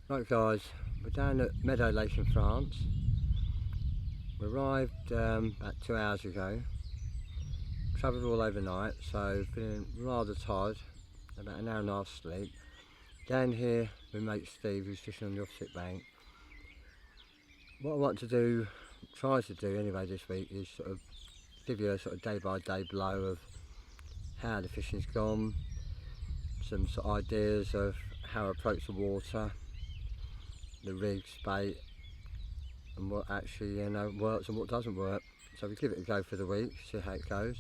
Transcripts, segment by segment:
Right guys, we're down at Meadow Lake in France. We arrived about 2 hours ago, travelled all overnight, so feeling rather tired, about an hour and a half sleep. Down here with mate Steve, who's fishing on the opposite bank. What I want to do, try to do anyway this week, is sort of give you a sort of day by day blow of how the fishing's gone, some sort of ideas of how I approach the water, the rigs, bait, and what actually works and what doesn't work. So we give it a go for the week, see how it goes.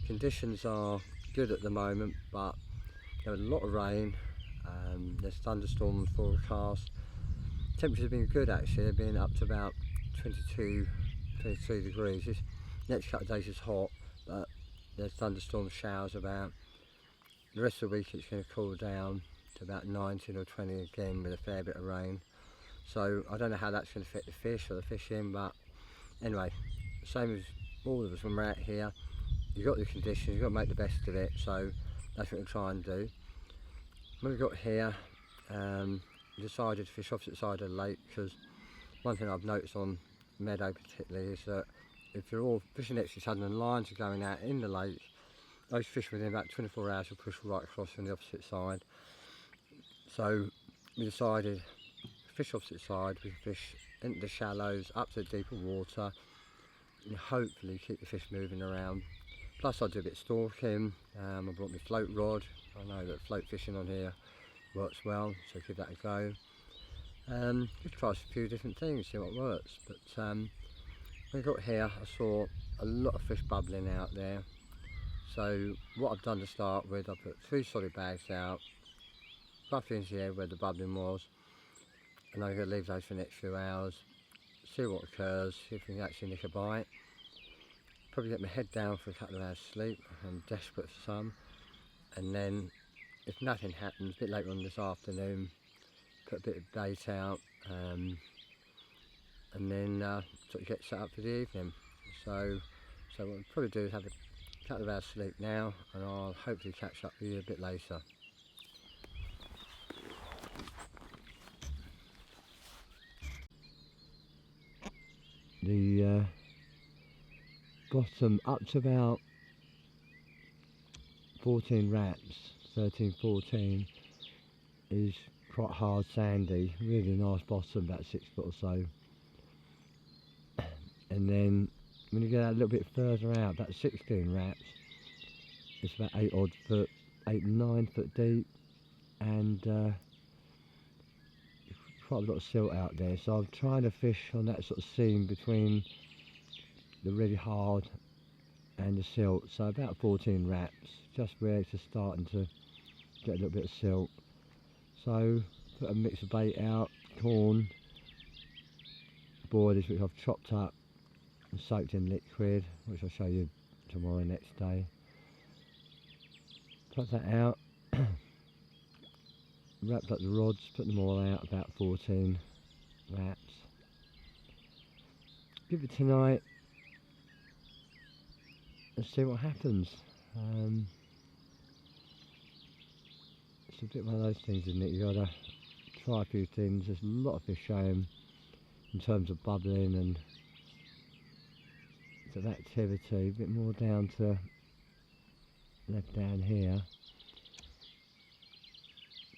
Conditions are good at the moment, but there was a lot of rain. There's thunderstorms forecast. Temperatures have been good actually. They've been up to about 22, 23 degrees. This next couple of days is hot, but there's thunderstorm showers about. The rest of the week it's going to cool down to about 19 or 20 again with a fair bit of rain. So I don't know how that's going to affect the fish or the fishing, but anyway, same as all of us when we're out here, you've got the conditions, you've got to make the best of it, so that's what we'll try and do. When we got here, decided to fish opposite side of the lake, because one thing I've noticed on Meadow particularly is that if you're all fishing next to each other and lines are going out in the lake, those fish within about 24 hours will push right across on the opposite side. So we decided fish opposite side, we can fish into the shallows, up to the deeper water, and hopefully keep the fish moving around. Plus I do a bit of stalking. I brought my float rod. I know that float fishing on here works well, so give that a go. Just try a few different things, see what works. But when I got here I saw a lot of fish bubbling out there. So what I've done to start with, I put 3 solid bags out, roughly into the area where the bubbling was, and I'm going to leave those for the next few hours, see what occurs, see if we can actually nick a bite. Probably get my head down for a couple of hours sleep. I'm desperate for some. And then if nothing happens, a bit later on this afternoon, put a bit of bait out, and then sort of get set up for the evening. So what I'll probably do is have a couple of hours sleep now, and I'll hopefully catch up with you a bit later. The bottom up to about 14 rats, 13, 14, is quite hard sandy, really nice bottom, about 6 foot or so. And then when you get a little bit further out, about 16 rats, it's about 8 odd foot, 8 and 9 foot deep, and quite a lot of silt out there. So I'm trying to fish on that sort of seam between the really hard and the silt, so about 14 rats, just where it's just starting to get a little bit of silt. So put a mix of bait out, corn, boilies which I've chopped up and soaked in liquid, which I'll show you tomorrow next day. Put that out, wrapped up the rods, put them all out, about 14 rats. Give it tonight and see what happens. It's a bit one of those things, isn't it? You gotta try a few things. There's a lot of fish showing in terms of bubbling and sort of activity. A bit more down to left down here.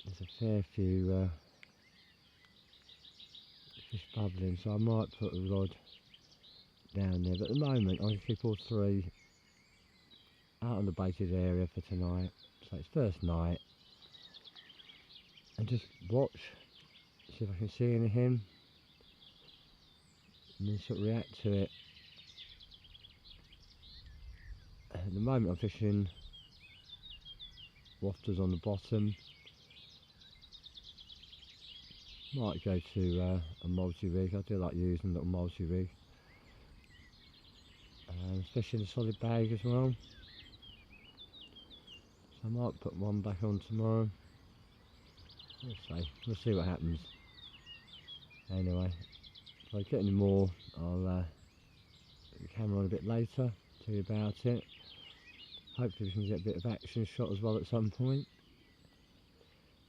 There's a fair few fish bubbling, so I might put a rod down there. But at the moment, I'm going to keep all 3 out on the baited area for tonight. So it's first night, and just watch, see if I can see anything, and then sort of react to it. At the moment I'm fishing wafters on the bottom. Might go to a multi-rig. I do like using a little multi-rig, especially in a solid bag as well. So I might put one back on tomorrow. We'll see what happens. Anyway, if I get any more, I'll put the camera on a bit later, tell you about it. Hopefully we can get a bit of action shot as well at some point.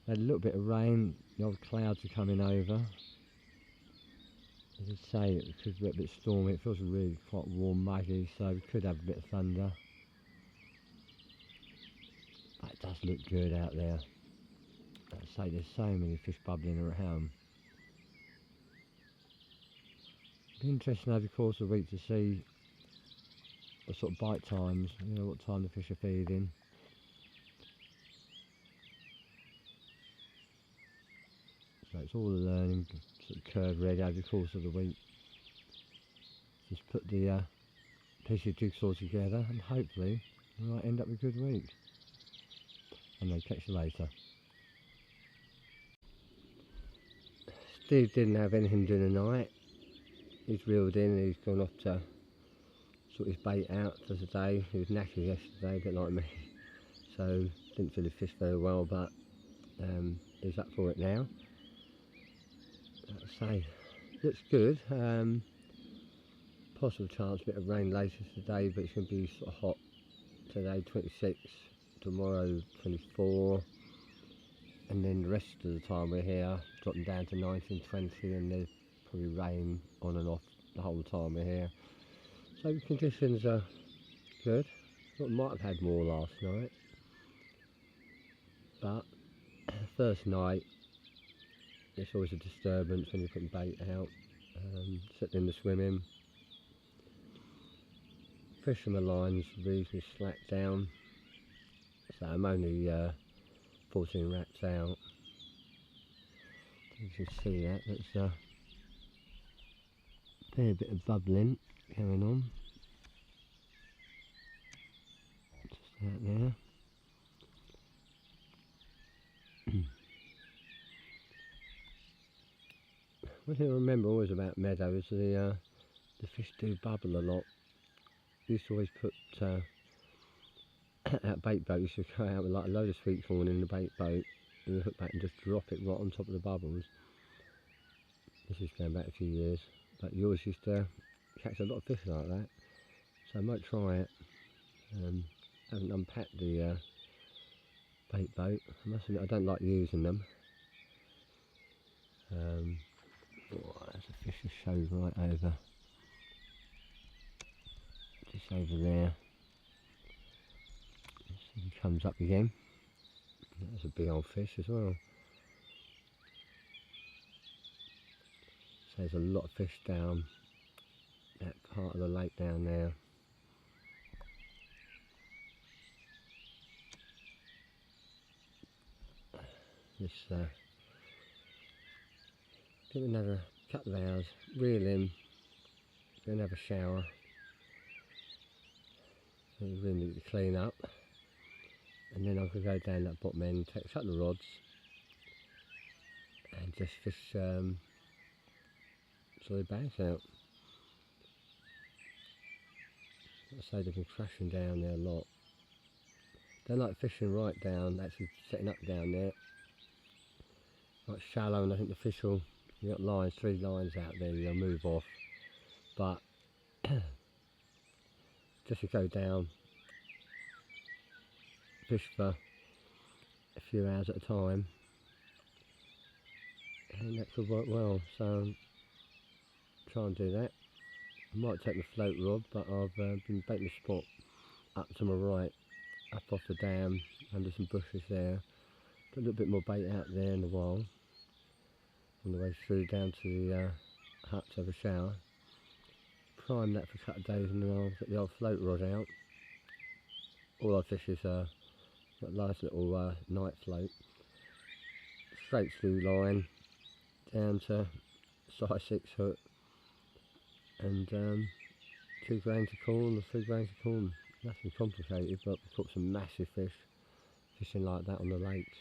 Had a little bit of rain, the old clouds are coming over. As I say, it could be a bit stormy, it feels really quite warm, muggy, so we could have a bit of thunder. But it does look good out there. As I say, there's so many fish bubbling around. It'd be interesting over the course of the week to see the sort of bite times, you know, what time the fish are feeding. So it's all a learning sort of curve really over the course of the week. Just put the piece of jigsaw together and hopefully we might end up with a good week. And I'll catch you later. Steve didn't have anything during the night. He's reeled in and he's gone off to sort his bait out for the day. He was knackered yesterday, a bit like me. So didn't feel the fish very well, but he's up for it now. Like I say, looks good. Possible chance a bit of rain later today, but it's going to be sort of hot today, 26, tomorrow 24, and then the rest of the time we're here dropping down to 19, 20, and there's probably rain on and off the whole time we're here. So the conditions are good. Thought we might have had more last night, but first night it's always a disturbance when you're putting bait out, sitting in the swimming. Fish on the line's reasonably slack down, so I'm only 14 wraps out. You can see that, there's a fair bit of bubbling going on. Just out there. One thing I remember always about Meadow is the fish do bubble a lot. We used to always put that bait boat, used to go out with like a load of sweet corn in the bait boat and hook back and just drop it right on top of the bubbles. This is going back a few years, but you always used to catch a lot of fish like that, so I might try it. Haven't unpacked the bait boat. I must admit I don't like using them. Oh, there's a fish that shows right over, just over there. He comes up again. That's a big old fish as well. So there's a lot of fish down that part of the lake down there. This give it another couple of hours, reel in, then have a shower. So we really need to clean up, and then I could go down that bottom end, take a couple of rods and just fish soy bags out. I say they've been crashing down there a lot. Don't like fishing right down, actually setting up down there. Quite shallow, and I think the fish will, you've got lines, 3 lines out there, they'll move off. But just to go down, fish for a few hours at a time, and that could work well, so try and do that. I might take my float rod, but I've been baiting the spot up to my right, up off the dam, under some bushes there. Put a little bit more bait out there in a while, on the way through down to the hut to have a shower. Prime that for a couple of days, and then I'll get the old float rod out. All our fish is got a nice little night float, straight through line down to size 6 hook, and 2 grains of corn or 3 grains of corn. Nothing complicated, but we caught some massive fish fishing like that on the lakes.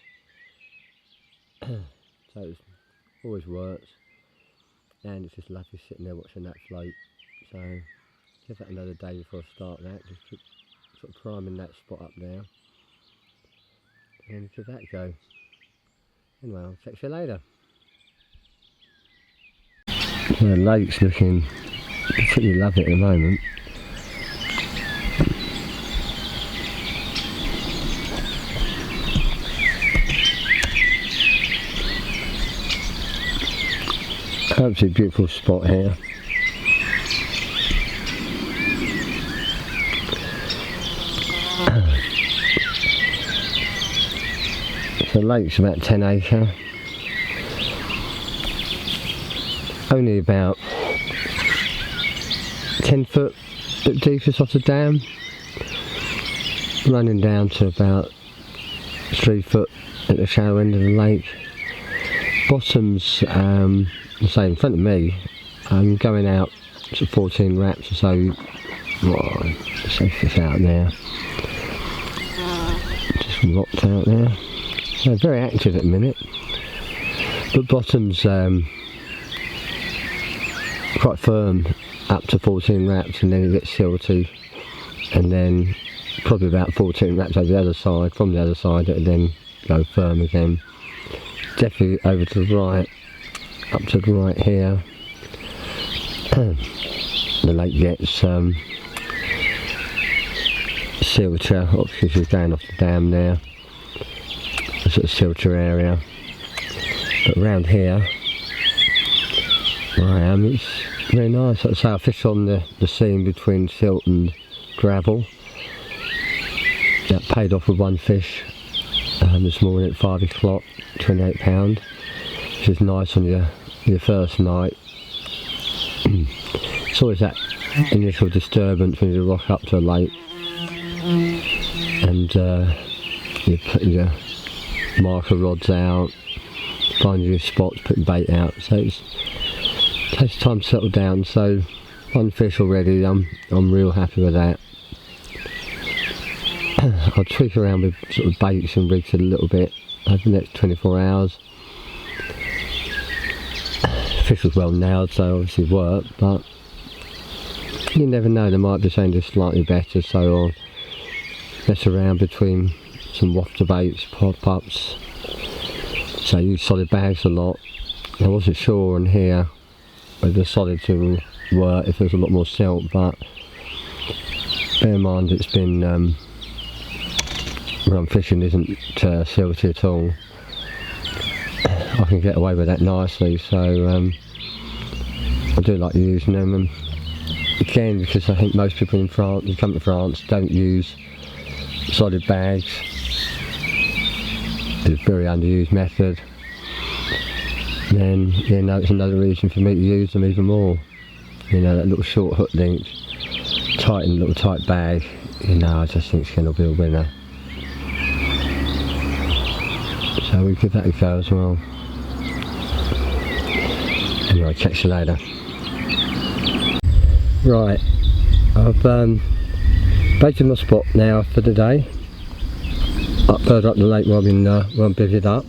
So it always works, and it's just lovely sitting there watching that float. So give that another day before I start that, just keep sort of priming that spot up there, and give that a go. Anyway, I'll catch you later. The lake's looking particularly lovely at the moment. Absolutely beautiful spot here. The lake's about 10 acre. Only about 10 foot at deepest off the dam. Running down to about 3 foot at the shallow end of the lake. Bottoms, say in front of me, I'm going out to 14 wraps or so. Let's say fish out there. Just rocked out there. So very active at the minute. But bottoms quite firm up to 14 wraps, and then it gets silty, and then probably about 14 wraps over the other side. From the other side it'll then go firm again. Definitely over to the right, up to the right here. The lake gets siltier, obviously she's going off the dam there, a sort of siltier area. But around here where I am, it's very nice. Like I say, I fish on the seam between silt and gravel. That paid off with one fish this morning at 5 o'clock, 28 pound, which is nice on your first night. It's always that initial disturbance when you rock up to a lake and you put your marker rods out, finding your spots, putting bait out. So it takes time to settle down. So one fish already, I'm real happy with that. I'll tweak around with sort of baits and rigs a little bit over the next 24 hours. Fish was well nailed, so obviously worked, but you never know, there might be something just slightly better, so I'll mess around between some wafter baits, pop-ups. So I use solid bags a lot. I wasn't sure on here whether the solids will work if there's a lot more silt, but bear in mind it's been when I'm fishing isn't silty at all. I can get away with that nicely, so I do like using them. And again, because I think most people in France, who come to France, don't use solid bags. It's a very underused method. Then you know, it's another reason for me to use them even more. You know, that little short hook link, tight bag. You know, I just think it's going to be a winner. So we give that a go as well. Anyway, catch you later. Right, I've baited my spot now for the day. Further up the lake where I'm bivvied up.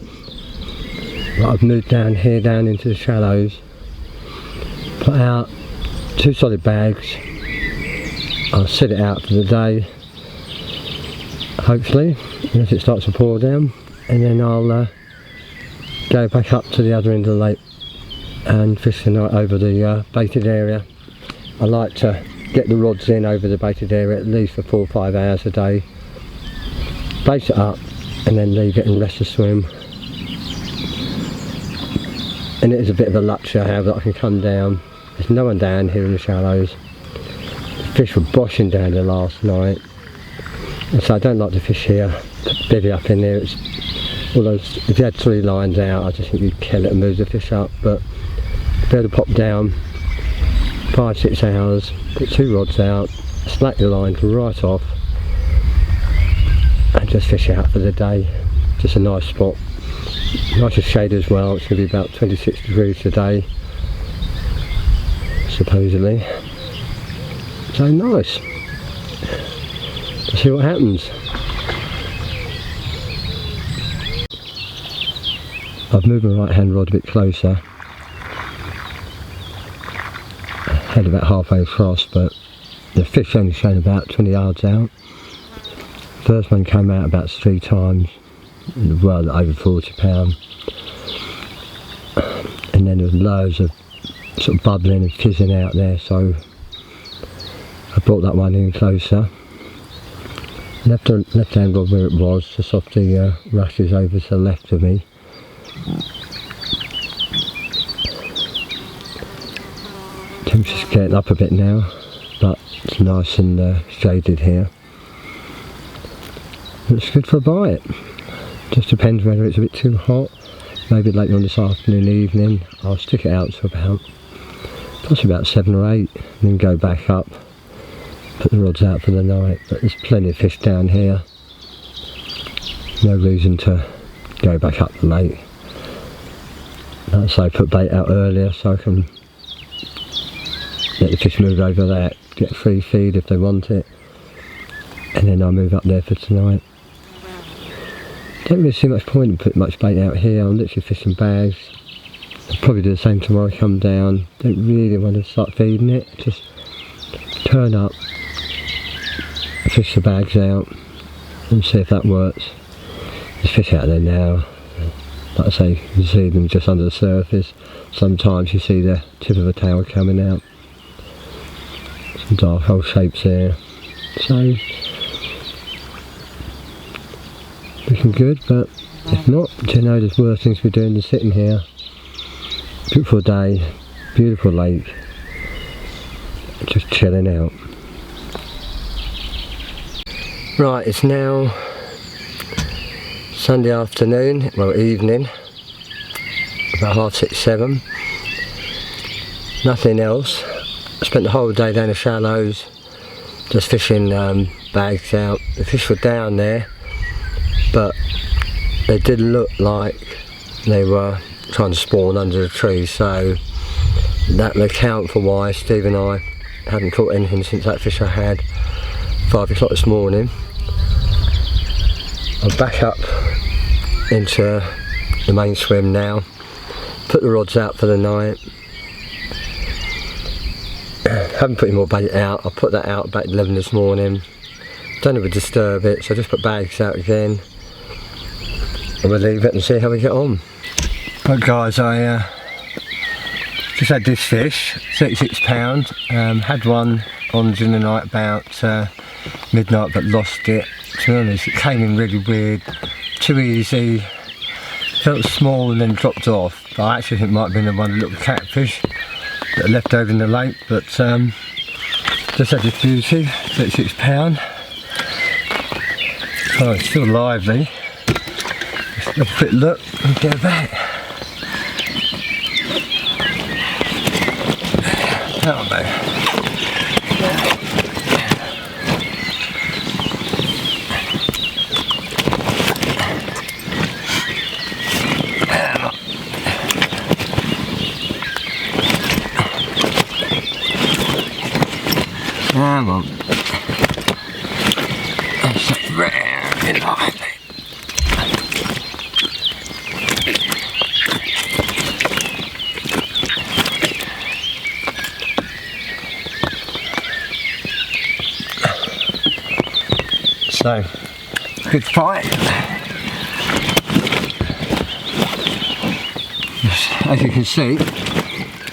But I've moved down here, down into the shallows. Put out 2 solid bags. I'll sit it out for the day, hopefully, unless it starts to pour down. And then I'll go back up to the other end of the lake and fish the night over the baited area. I like to get the rods in over the baited area at least for 4 or 5 hours a day, bait it up and then leave it and rest the swim. And it is a bit of a luxury I have that I can come down. There's no one down here in the shallows. The fish were boshing down there last night, and so I don't like to fish here, bivvy up in there. Although if you had 3 lines out, I just think you'd kill it and move the fish up. But be able to pop down 5-6 hours, put 2 rods out, slack the lines right off, and just fish it out for the day. Just a nice spot, nice shade as well. It's going to be about 26 degrees today, supposedly. So nice. Let's see what happens. I've moved my right hand rod a bit closer. Head about halfway across, but the fish only showing about 20 yards out. First one came out about 3 times, well over 40 pound. And then there was loads of sort of bubbling and fizzing out there, so I brought that one in closer. Left hand rod where it was, just off the rushes over to the left of me. Temperature's getting up a bit now, but it's nice and shaded here. It's good for a bite. Just depends whether it's a bit too hot. Maybe later on this afternoon, evening, I'll stick it out to possibly about 7 or 8, and then go back up, put the rods out for the night. But there's plenty of fish down here. No reason to go back up late. Like I say, put bait out earlier so I can let the fish move over that, get free feed if they want it, and then I'll move up there for tonight. Don't really see much point in putting much bait out here. I'm literally fishing bags. I'll probably do the same tomorrow I come down. Don't really want to start feeding it. Just turn up, fish the bags out and see if that works. There's fish out there now. Like I say, you can see them just under the surface. Sometimes you see the tip of a tail coming out. Some dark hole shapes there. So looking good, but if not, you know, there's worse things to be doing than sitting here. Beautiful day, beautiful lake, just chilling out. Right, it's now Sunday afternoon, well evening, about 6:30, 7. Nothing else. I spent the whole day down the shallows, just fishing bags out. The fish were down there, but they did look like they were trying to spawn under the tree, so that will account for why Steve and I hadn't caught anything since that fish I had 5 o'clock this morning. I'm back up into the main swim now, put the rods out for the night. Haven't put any more bait out. I put that out about 11 this morning. Don't know if it would disturb it, so I just put bags out again. And we'll leave it and see how we get on. Right guys, I just had this fish, £36. Had one on during the night about midnight, but lost it. To be honest, it came in really weird, too easy, felt small and then dropped off. But I actually think it might have been one of the little catfish that are left over in the lake. But just had this beauty, £36. Oh, it's still lively. Just a quick look and go back. That'll do. Come on. That's very lively. So, good fight. As you can see,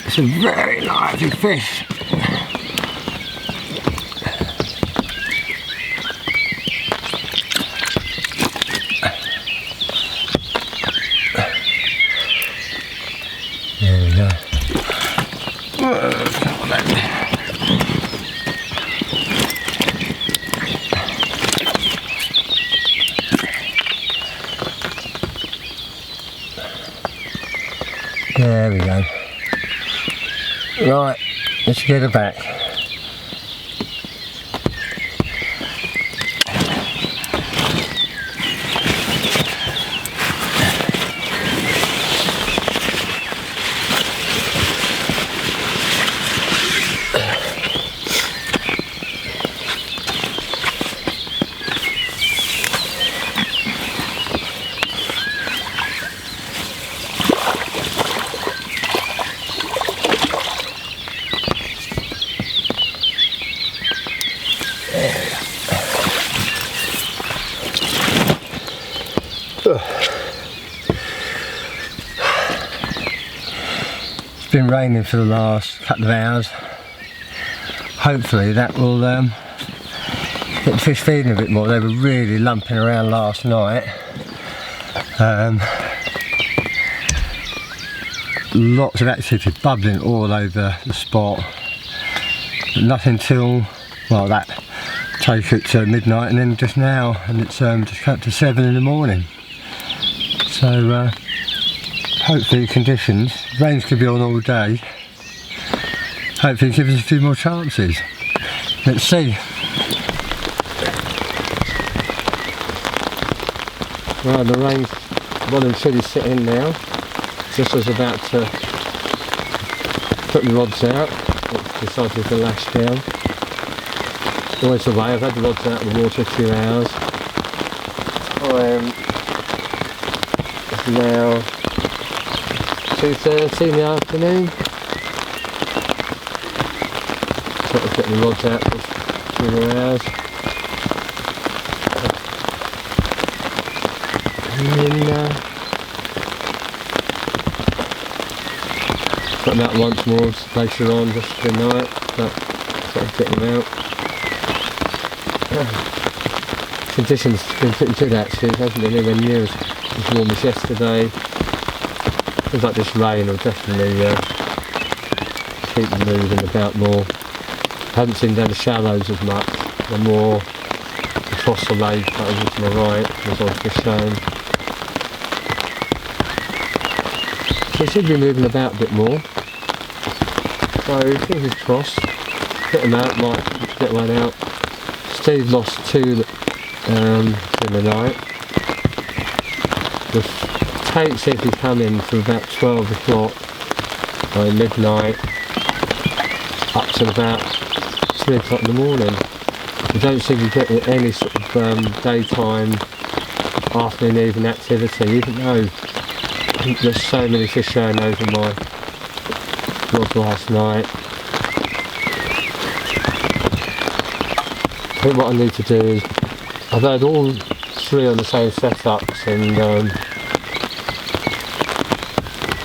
it's a very lively fish. There we go. There we go. Right, let's get her back. It's been raining for the last couple of hours. Hopefully that will get the fish feeding a bit more. They were really lumping around last night. Lots of activity bubbling all over the spot. nothing till, well, that take it to midnight, and then just now, and it's just up to 7 in the morning. So hopefully conditions, rains could be on all day, hopefully give us a few more chances. Let's see. Right, the rain's well and truly sitting now. Just was about to put the rods out, it's decided to lash down. Always away, I've had the rods out of the water a few hours. It's now 2:30 in the afternoon. Sort of getting the rods out for a few more hours. And then got them out once more later on, just for the night, but sort of getting them out. Conditions have been pretty good actually, it hasn't been anywhere near as warm as yesterday. Feels like this rain will definitely keep them moving about more. I haven't seen down the shallows as much, they're more across the lake, that over to my right, there's all fish showing. So it should be moving about a bit more. So fingers crossed, get them out, might get one out. Steve lost 2 in the night. The take seems to be coming from about 12 o'clock by midnight up to about 3 o'clock in the morning. We don't seem to get any sort of daytime, afternoon, evening activity, even though there's so many fish showing over my rod last night. I think what I need to do is, I've had all 3 on the same setups, and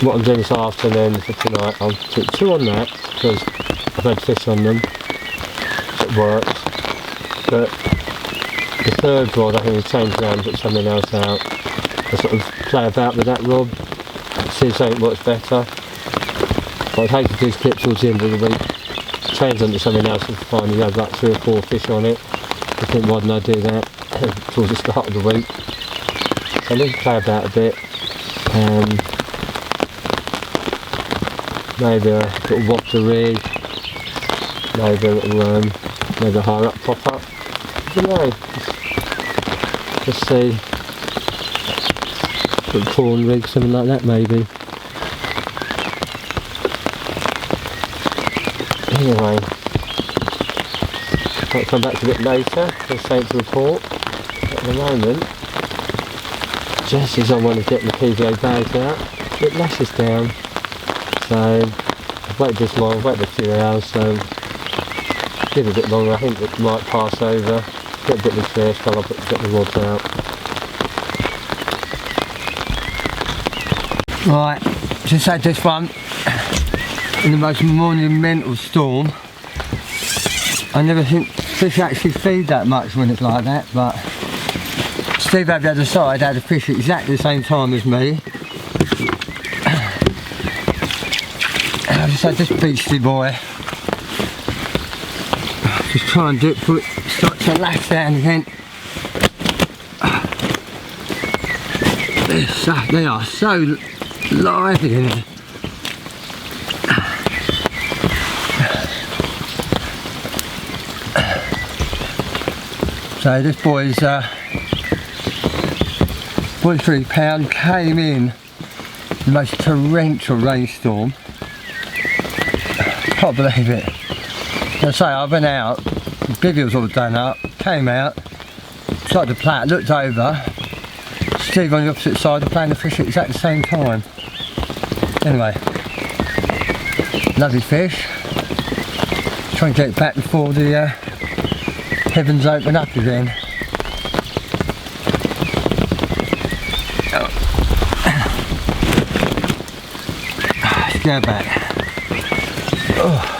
what I'm doing this afternoon for tonight, I'll put 2 on that because I've had fish on them, it works, but the 3rd rod I think we'll change around and put something else out. I sort of play about with that rod, see if something works better. But I'd hate to do clips towards the end of the week, change onto something else and finally have like 3 or 4 fish on it. I think why didn't I do that towards the start of the week? So I need to play about a bit. Maybe a little wafter rig, maybe a little maybe a higher up pop up. I don't know. Just see. Little prawn rig, something like that maybe. Anyway, I'll come back to a bit later, there's something to report. At the moment, Jesse's on one of getting the PVA bags out. It lashes down. So, I've waited this long, I've waited a few hours, so give it a bit longer, I think it might pass over. Get a bit of fish while I get the rods out. Right, just had this one in the most monumental storm. I never think fish actually feed that much when it's like that, but Steve over the other side had a fish at exactly the same time as me. I just had this beastly boy. Just try and do it before it starts to lash down again. They are so lively in it. So this boy's 43 pound came in the most torrential rainstorm. Can't believe it. As I say, I went out, the bivvy was all done up, came out, started to play, looked over, Steve on the opposite side of playing the fish at exactly the same time. Anyway, lovely fish. Try and get it back before the heavens open up again. Let's go back. Oh.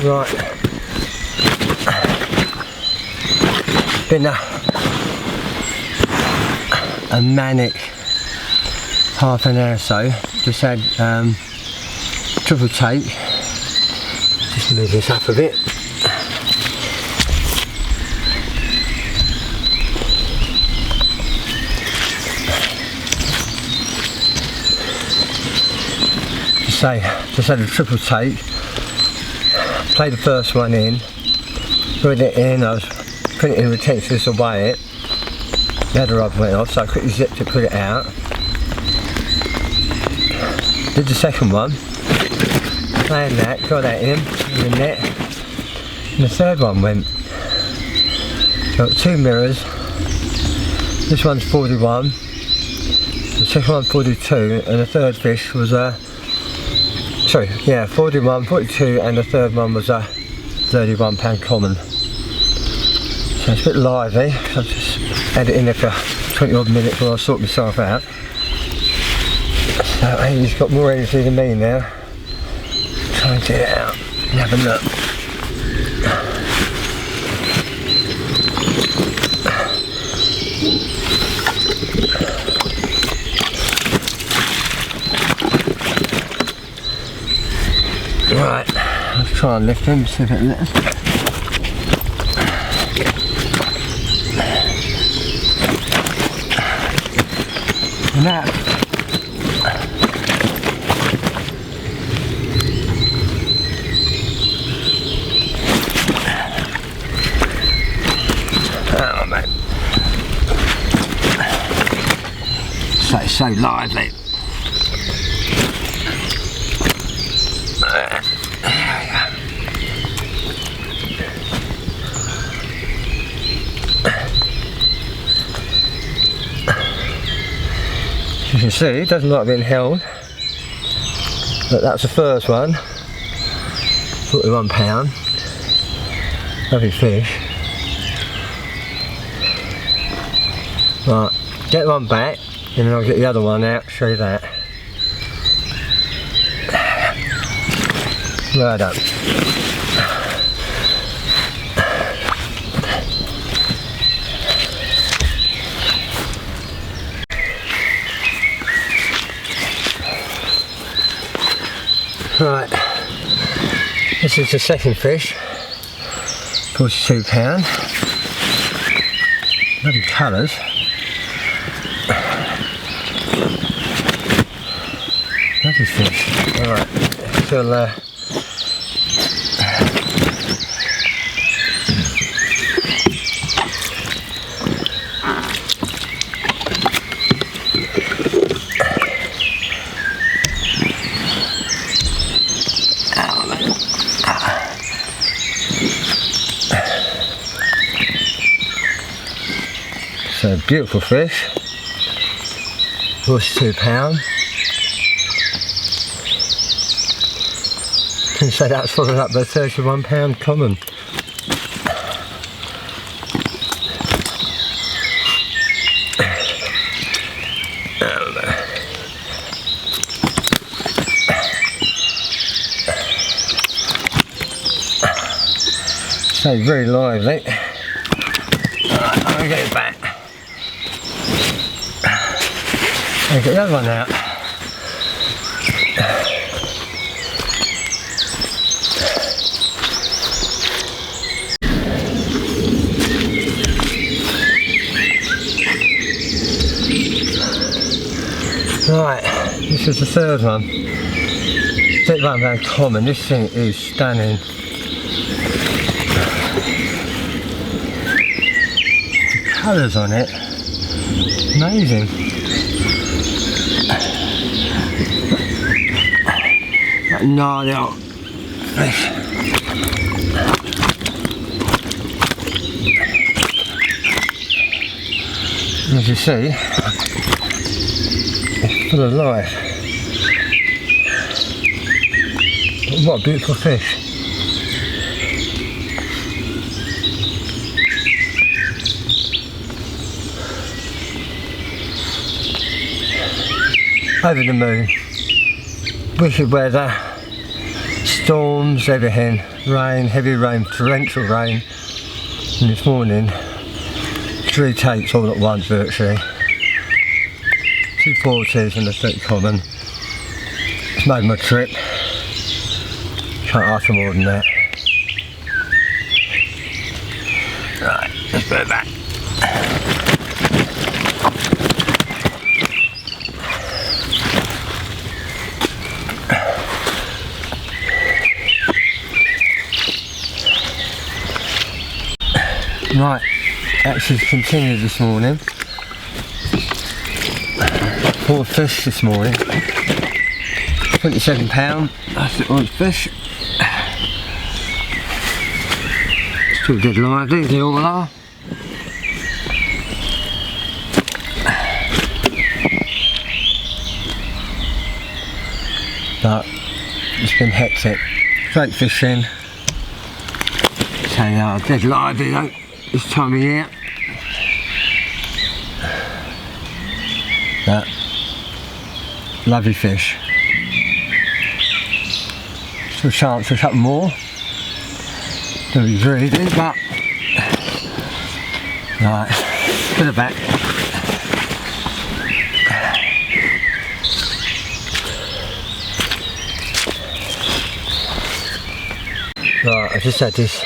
Right, been a manic half an hour or so. Just had triple take. Just move this up a bit. Just had a triple take. Played the first one in, put it in, I was putting it in retention to weigh it. The other rod went off, so I quickly zipped it, put it out. Did the second one, playing that, got that in the net, and the third one went. Got 2 mirrors, this one's 41, the second one 42, and the third fish was 41, 42, and the third one was a £31 common. So it's a bit lively. I've just had it in there for 20 odd minutes while I sort myself out. So he's got more energy than me now. Try and get it out and have a look. Right, let's try and lift him, see if it lifts. And that. Oh mate. So lively. You can see it doesn't like being held, but that's the first one, £41, lovely fish. Right, get one back and then I'll get the other one out, show you that. Well done. Right, this is the second fish, £42. Lovely colours. Lovely fish. Alright, still so beautiful fish, £42. Can say that's followed up by £31 common. So very lively. Alright, I'm going to get it back. I'll get the other one out. Right, this is the third one. £31 common. This thing is stunning. The colours on it, amazing. That gnarly old fish. As you see, it's full of life. What a beautiful fish. Over the moon. Wicked weather. storms, everything, rain, heavy rain, torrential rain, and this morning 3 takes all at once virtually, 2 40s and a 30 common. It's made my trip, can't ask for more than that. Right, let's put it back. Right, actually continued this morning. 4 fish this morning. £27, that's it on fish. Still dead lively, they all are. But it's been hectic. Great fishing. So they are dead lively though, this time of year. But lovely fish. Still a chance for a couple more. Don't be greedy, but right, put it back. Right, I just had this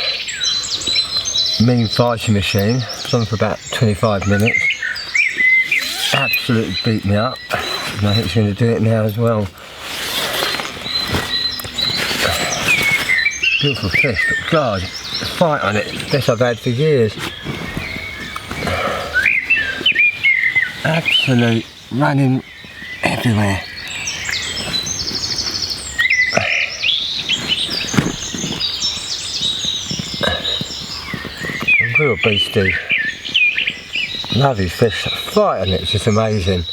mean fighting machine. It's on for about 25 minutes. Absolutely beat me up. And I think it's going to do it now as well. Beautiful fish, but God, the fight on it is the best I've had for years. Absolute running everywhere. A real beastie. Lovely fish, the fight on it's just amazing.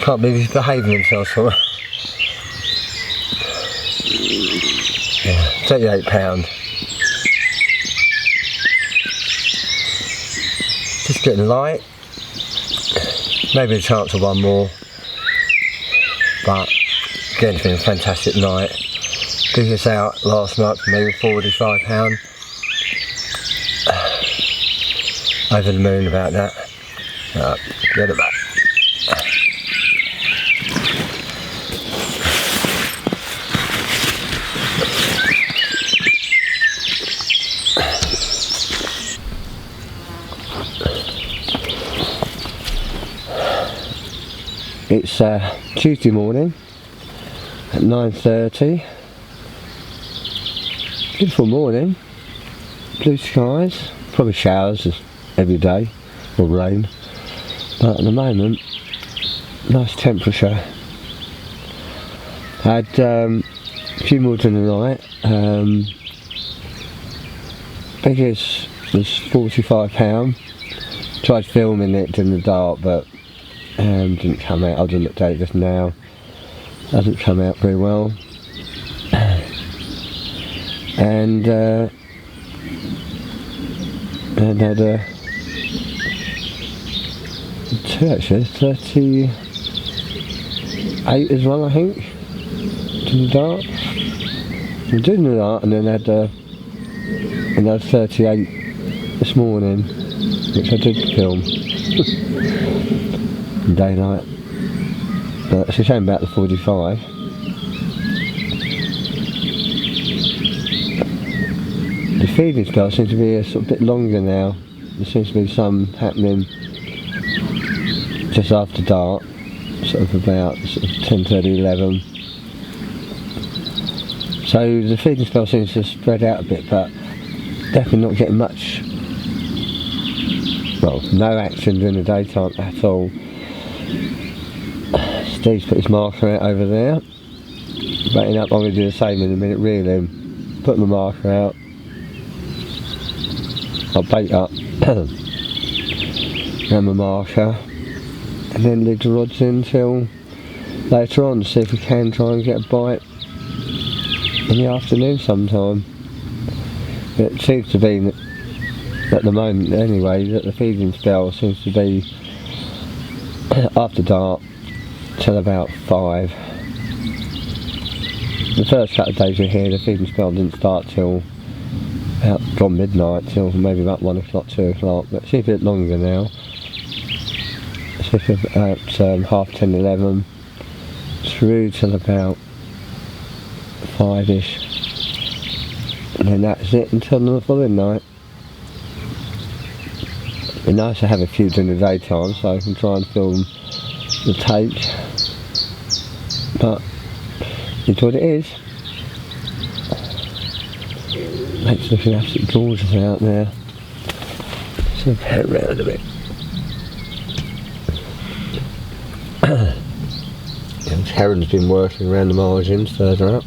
Can't believe he's behaving himself so well. Yeah, £38. Just getting light. Maybe a chance of one more. But again, it's been a fantastic night. Biggest out last night for me with £45. Over the moon about that. Get it back. It's Tuesday morning at 9:30. Beautiful morning, blue skies, probably showers every day, or rain, but at the moment, nice temperature. Had a few more during the night. Biggest was £45. Tried filming it in the dark, but didn't come out. I just looked at it just now. Hasn't come out very well. And had two actually, 38 as well I think, in the dark. I did in the dark, and then had another 38 this morning, which I did film. In daylight. But it's a shame about the 45. The feeding spell seems to be a sort of bit longer now. There seems to be some happening just after dark, sort of about 10:30, 11. So the feeding spell seems to spread out a bit, but definitely not getting much, well, no action during the daytime at all. Steve's put his marker out over there, baiting up. I'm going to do the same in a minute, reeling, put my marker out, I'll bait up and my marker, and then leave the rods in until later on, see if we can try and get a bite in the afternoon sometime. It seems to be, at the moment anyway, that the feeding spell seems to be after dark till about 5. The first couple of days we're here, the feeding spell didn't start till about gone midnight, till maybe about 1 o'clock, 2 o'clock, but it's a bit longer now. It's about 10:30, 11 through till about 5ish, and then that's it until the following night. It'd be nice to have a few during the daytime so I can try and film the take, but it's what it is. It's looking absolutely gorgeous out there. So head around a bit. This heron's been working around the margins further up.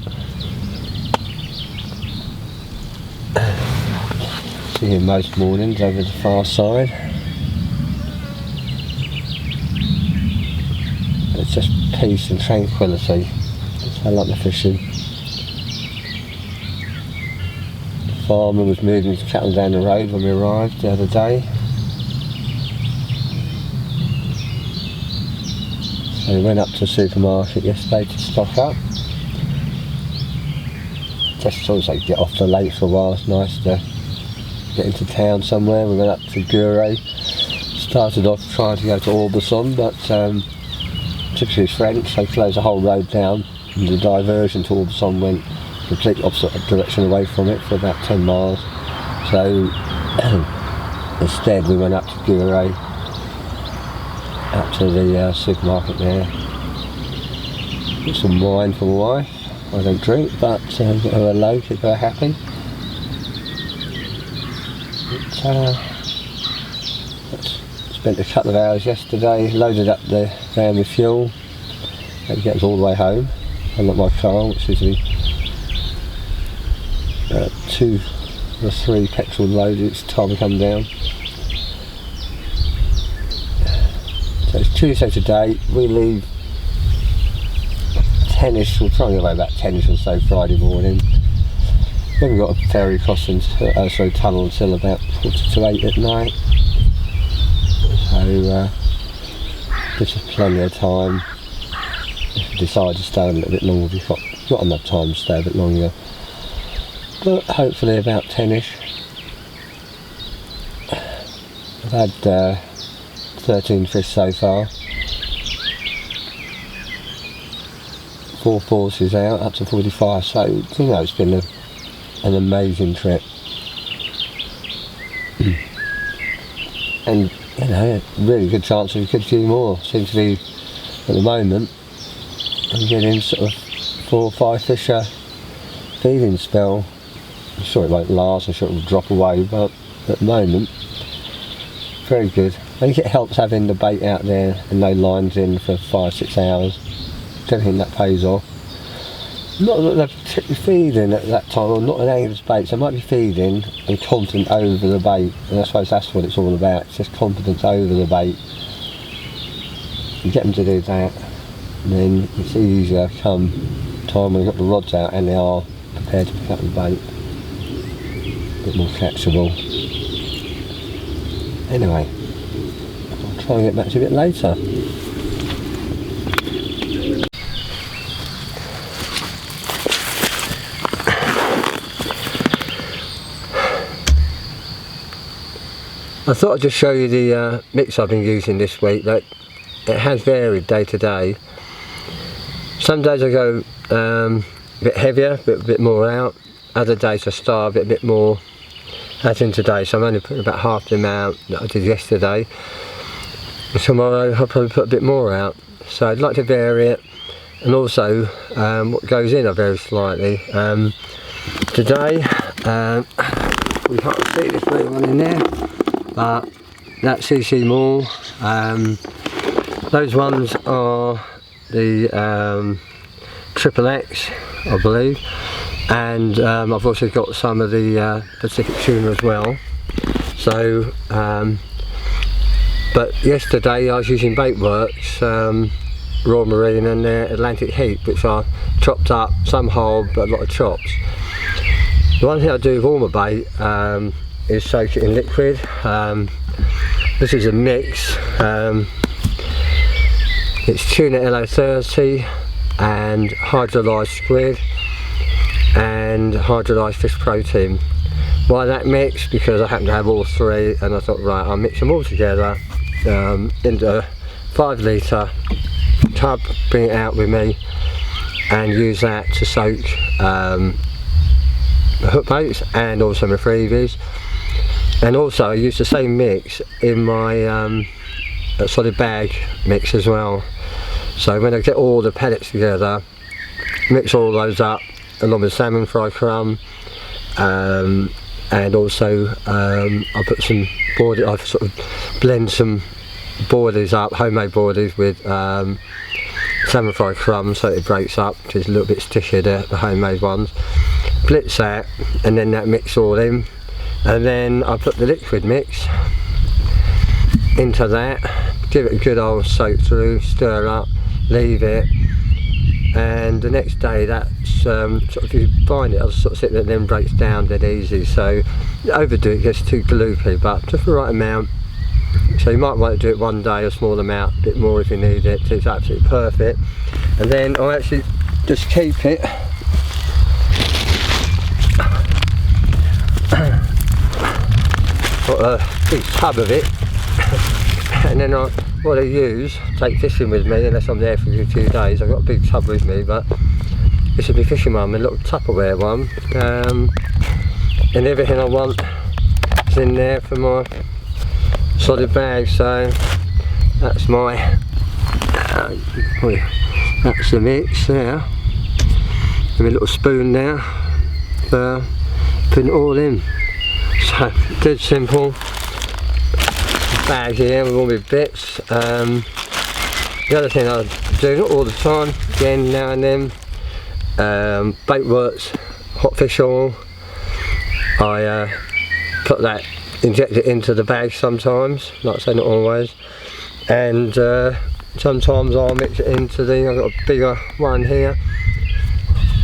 See him most mornings over the far side. It's just peace and tranquility. I like the fishing. The farmer was moving his cattle down the road when we arrived the other day. So we went up to the supermarket yesterday to stock up. Just also get off the lake for a while. It's nice to get into town somewhere. We went up to Gure. Started off trying to go to Aubusson, but typically French, they closed the whole road down. And the diversion to Aubusson went completely opposite direction away from it for about 10 miles. So instead we went up to Gure, up to the supermarket there. Get some wine for my wife. I don't drink, but get her a low, keep her happy. Spent a couple of hours yesterday, loaded up the van with fuel. Had to get us all the way home. Unlike my car, which is the 2 or 3 petrol loads each time we come down. So it's Tuesday today. We leave 10ish, we'll try and get away about 10ish or so Friday morning. We haven't got a ferry crossing, tunnel until about 7:45 at night. So gives us plenty of time. If we decide to stay a little bit longer, we've got enough time to stay a bit longer. But hopefully about 10ish. I've had 13 fish so far. 4 forces out, up to 45, so you know it's been an amazing trip. And you know, really good chance of a good few more. Seems to be, at the moment, I'm getting sort of 4 or 5 fish a feeding spell. I'm sure it won't last, I'm sure it will drop away, but at the moment, very good. I think it helps having the bait out there and no lines in for 5-6 hours. Don't think that pays off. Not that they're particularly feeding at that time, or not an angler's bait, so I might be feeding and confident over the bait, and I suppose that's what it's all about. It's just confidence over the bait. You get them to do that, and then it's easier come time when you've got the rods out and they are prepared to pick up the bait. A bit more catchable. Anyway, I'll try and get back to you a bit later. I thought I'd just show you the mix I've been using this week. That it has varied day to day. Some days I go a bit heavier, a bit more out. Other days I starve it a bit more, as in today. So I'm only putting about half the amount that I did yesterday. And tomorrow I'll probably put a bit more out. So I'd like to vary it, and also what goes in I vary slightly. Today we can't see this very one in there, but that CC Moore, those ones are the XXX, I believe, and I've also got some of the Pacific tuna as well. So but yesterday I was using Baitworks Raw Marine and their Atlantic Heat, which are chopped up, some whole but a lot of chops. The one thing I do with all my bait is soak it in liquid. This is a mix. It's tuna LO30 and hydrolyzed squid and hydrolyzed fish protein. Why that mix? Because I happen to have all three, and I thought, right, I'll mix them all together into a 5 litre tub, bring it out with me and use that to soak the hook baits and also my freebies. And also I use the same mix in my solid bag mix as well. So when I get all the pellets together, mix all those up along with salmon fry crumb, and also I put some boilies, I sort of blend some boilies up, homemade boilies with salmon fry crumb so it breaks up, which is a little bit stickier, the homemade ones. Blitz that and then that mix all in, and then I put the liquid mix into that, give it a good old soak through, stir up, leave it, and the next day that's sort of, if you find it, I'll sort of sit there and then breaks down dead easy. So overdo it, gets too gloopy, but just the right amount. So you might want to do it one day, a small amount, a bit more if you need it. It's absolutely perfect. And then I actually just keep it got a big tub of it and then what I use, take fishing with me unless I'm there for a few days. I've got a big tub with me, but this will be fishing one, a little Tupperware one, and everything I want is in there for my solid bag. So that's my that's the mix there, and my little spoon now for putting it all in. So good simple bag here with all my bits. The other thing I do, not all the time, again now and then, Baitworks hot fish oil. I put that, inject it into the bag sometimes, like I say, not always, and sometimes I'll mix it into the, I've got a bigger one here,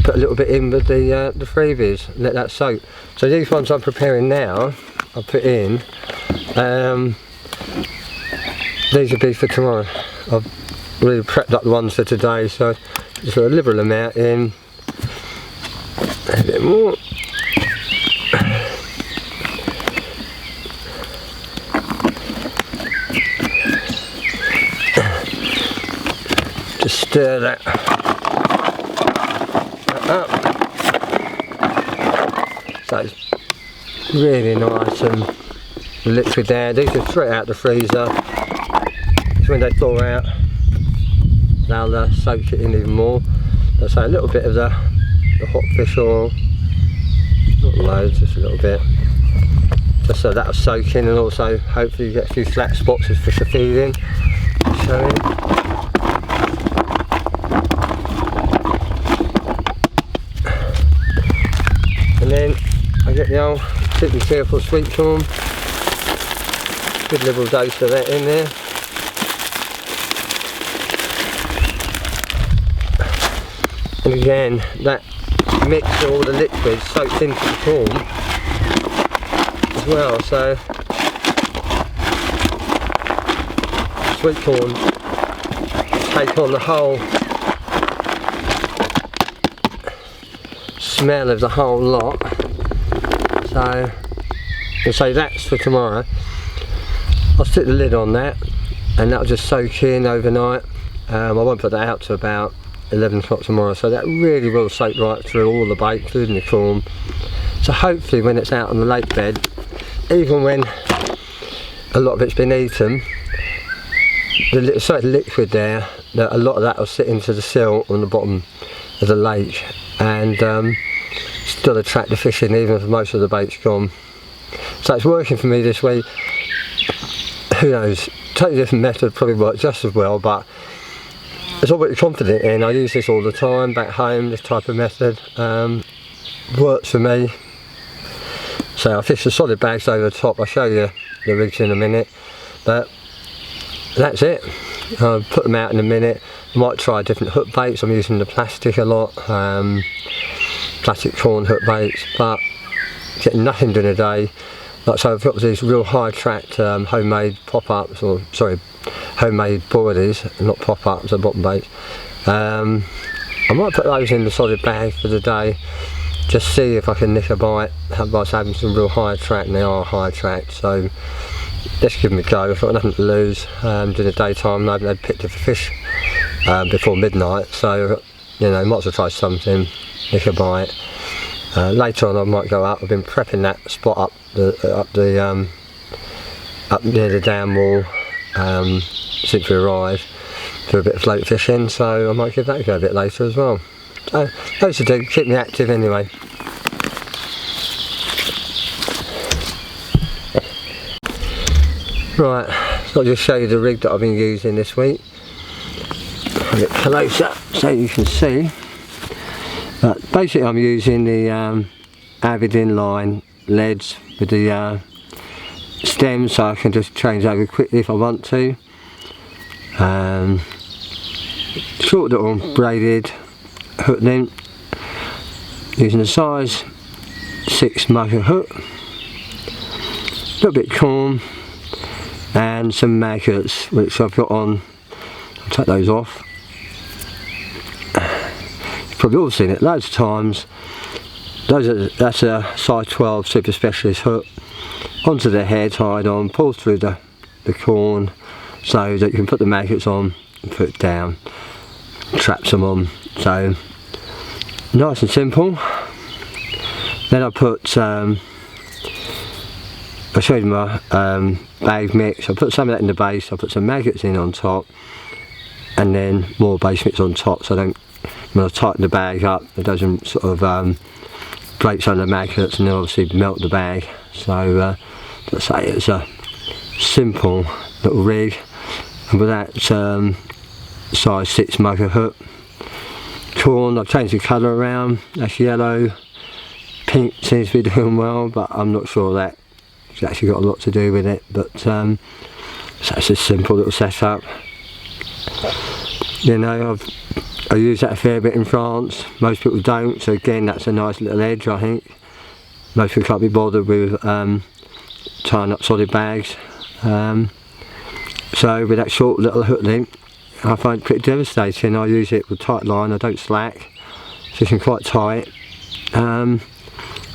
put a little bit in with the freebies, let that soak. So these ones I'm preparing now, I'll put in, these will be for tomorrow. I've really prepped up the ones for today, so just put a liberal amount in, a bit more. Just stir that up. So it's really nice and liquid there. These are straight out the freezer. So when they thaw out, they'll soak it in even more. I'll say a little bit of the hot fish oil, not loads, just a little bit, just so that'll soak in, and also hopefully you get a few flat spots as fish are feeding. Showing. And then I get the old Sweet and Cheerful sweet corn, good little dose of that in there. And again, that mix of all the liquids soaks into the corn as well, so sweet corn take on the whole smell of the whole lot. So I'll say that's for tomorrow. I'll stick the lid on that and that'll just soak in overnight. I won't put that out to about 11 o'clock tomorrow, so that really will soak right through all the bait, including the corn. So hopefully when it's out on the lake bed, even when a lot of it's been eaten, the certain liquid there, that a lot of that will sit into the silt on the bottom of the lake and still attract the fish in, even if most of the bait's gone. So it's working for me this week. Who knows, totally different method, probably work just as well, but it's all what you're confident in. I use this all the time back home, this type of method. Works for me. So I fish the solid bags over the top. I'll show you the rigs in a minute, but that's it. I'll put them out in a minute. I might try different hook baits. I'm using the plastic a lot, plastic corn hook baits, but getting nothing during the day. Like so, I've got these real high tracked homemade pop-ups, or sorry, homemade boilies, not pop-ups or bottom baits. I might put those in the solid bag for the day, just see if I can nick a bite. By having some real high attract, and they are high attract, so let's give them a go. I've got nothing to lose. During the daytime I haven't had picked up a fish before midnight, so you know, might as well try something, nick a bite. Later on I might go up. I've been prepping that spot up near the dam wall since we arrived for a bit of float fishing, so I might give that a go a bit later as well. So those to do, keep me active anyway. Right, so I'll just show you the rig that I've been using this week. A bit closer so you can see. But basically I'm using the Avid inline leads with the stems, so I can just change over quickly if I want to. Short little braided hook length, using a size 6 mugger hook, a little bit corn and some maggots which I've got on. I'll take those off. You've probably all seen it loads of times. That's a size 12 super specialist hook onto the head, tied on, pull through the corn so that you can put the maggots on and put it down, traps them on. So nice and simple. Then I put I showed you my bag mix. I put some of that in the base, I put some maggots in on top, and then more base mix on top, so when I tighten the bag up it doesn't sort of breaks under the maggots and then obviously melt the bag. So let's say it's a simple little rig, and with that size 6 mugger hook. Corn, I've changed the colour around, that's yellow. Pink seems to be doing well, but I'm not sure that it's actually got a lot to do with it. But so it's a simple little setup. You know, I use that a fair bit in France. Most people don't, so again that's a nice little edge, I think. Most people can't be bothered with tying up solid bags. So with that short little hook length, I find it pretty devastating. I use it with tight line, I don't slack, fishing quite tight.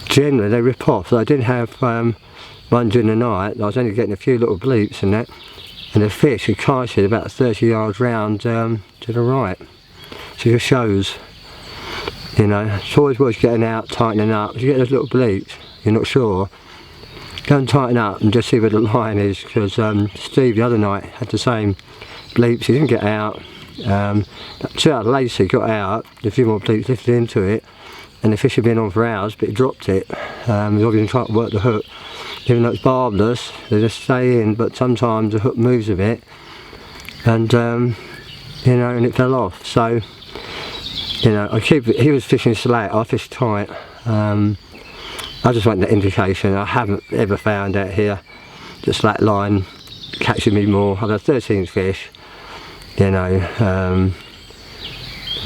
Generally they rip off, so I did have one during the night. I was only getting a few little bleeps and that, and the fish had casted about 30 yards round to the right. So it just shows, you know, it's always worth getting out, tightening up. If you get those little bleeps, you're not sure, go and tighten up and just see where the line is, because Steve the other night had the same bleeps. He didn't get out. 2 hours later he got out, a few more bleeps lifted into it, and the fish had been on for hours, but he dropped it. He's obviously trying to work the hook, even though it's barbless, they just stay in, but sometimes the hook moves a bit, and you know, and it fell off. So you know, he was fishing slack, I fished tight. I just want the indication. I haven't ever found out here the slack line catching me more. I've had 13 fish, you know,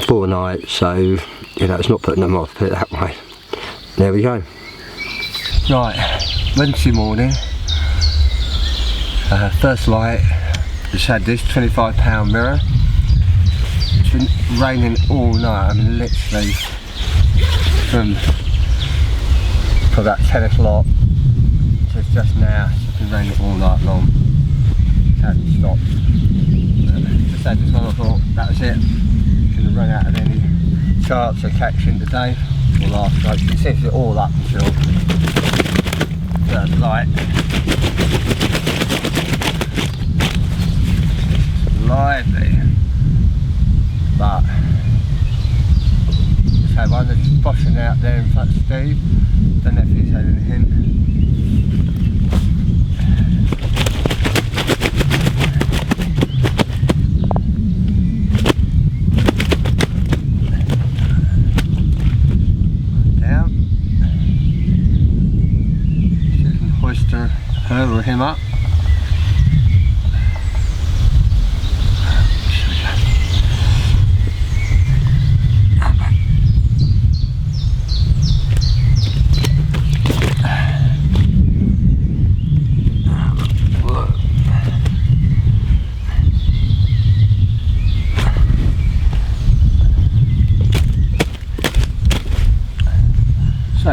4 nights, so you know, it's not putting them off, put it that way. There we go. Right, Wednesday morning, first light. Just had this £25 mirror. It's been raining all night. I mean, literally from about 10 o'clock to just now. It's been raining all night long. It hasn't stopped. Just had this one, I thought that was it. Gonna run out of any chance of catching today or last night. It seems to be all up until third light. Lively, but just had one that's boshing out there in front of Steve. Don't know if he's had anything. Down. See if we can hoist her or him up.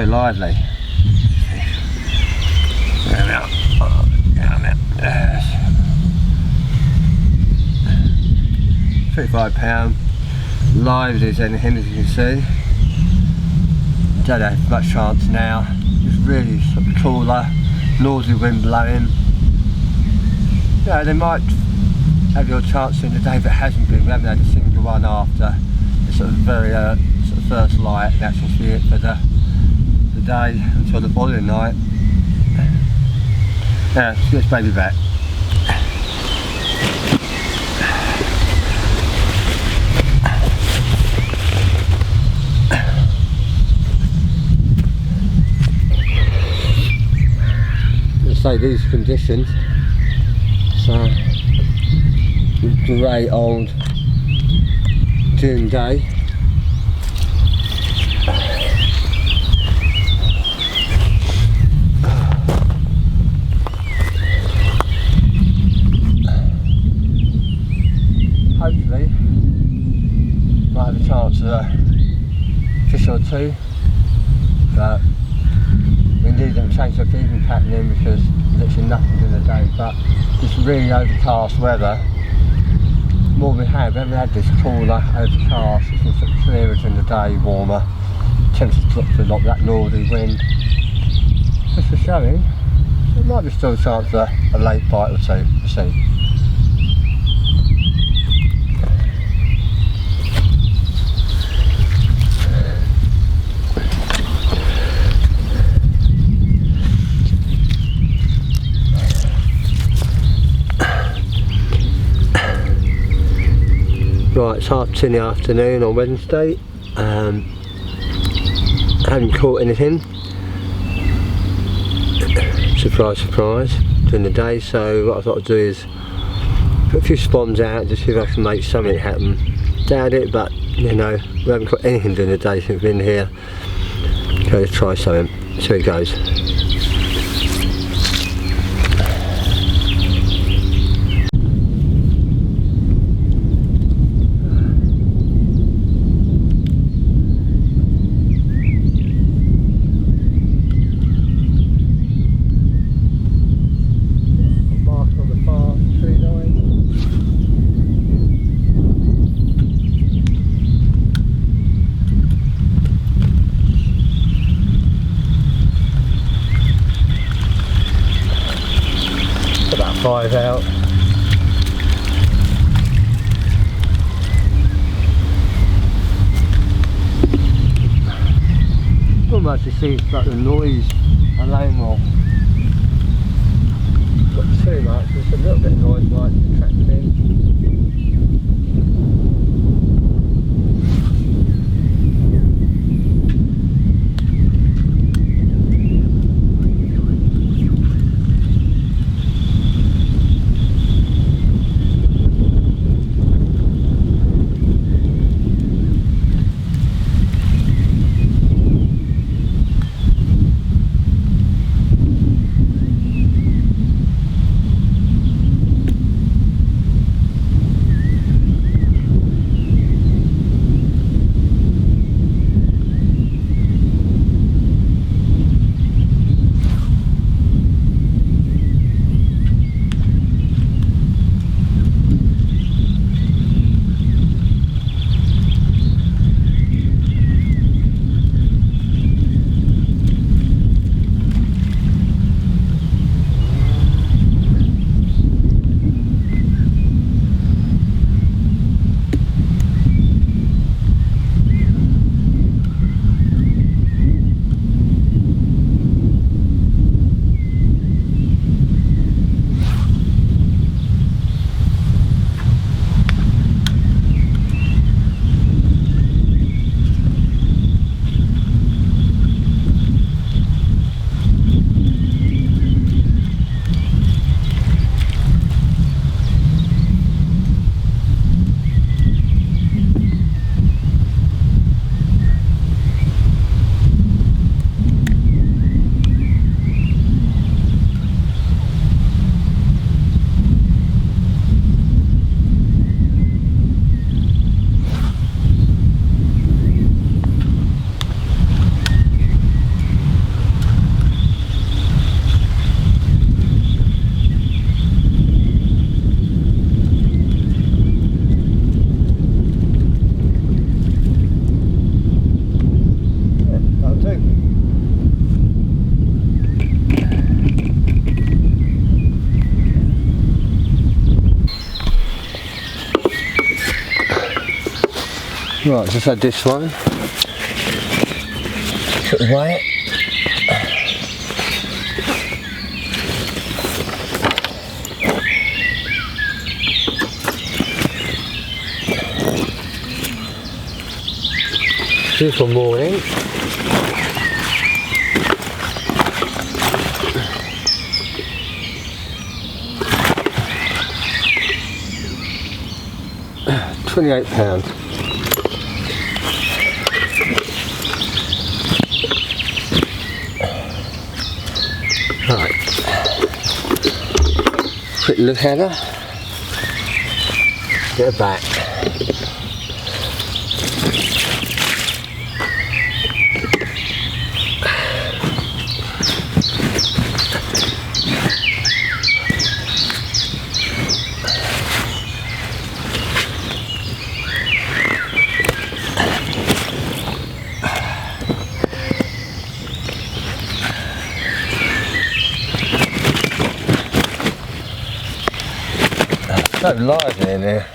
very lively. There we are. Down there. £35. Lively as anything, as you can see. Don't have much chance now. It's really sort of cooler, northerly wind blowing. Yeah, they might have your chance in the day, but it hasn't been. We haven't had a single one after the sort of very sort of first light, and that's just it for the day until the following night. Yeah, let's get this baby back. Say these conditions, so grey old June day. Hopefully might have a chance of a fish or two, but we need them to change their feeding pattern in because literally nothing in the day, but it's really overcast weather. More we haven't had this cooler, overcast, it's been sort of clearer in the day, warmer. Temperature drops a lot with that northerly wind. Just for showing, there might be still a chance for a late bite or two, we'll see. Right, it's 2:30 in the afternoon on Wednesday. Haven't caught anything. Surprise, surprise, during the day. So what I thought I'd do is put a few spawns out, just see if I can make something happen. Doubt it, but you know, we haven't caught anything during the day since we've been here. So let's try something. See how it goes. About 5 out. Almost it seems like the noise alone will not too much, just a little bit of noise might attract them in. Right, just had this one. Put it away. Beautiful morning. £28. Right. Quick look at her. Get her back. So lively in here.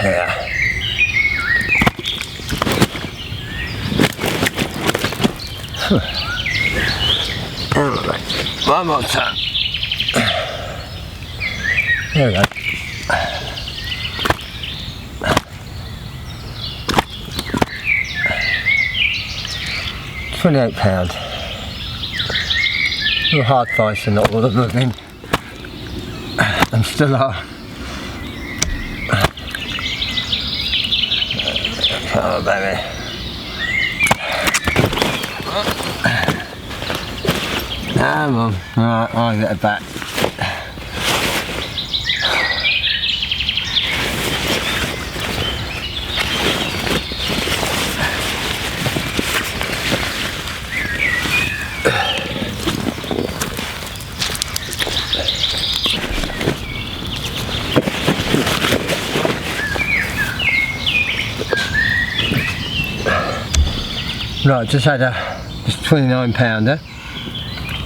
Yeah. One more time. There we go. £28. A little hard price and not all of them looking. And still are. Oh baby. Come on. Right, I'll get it back. Right, just had this 29 pounder,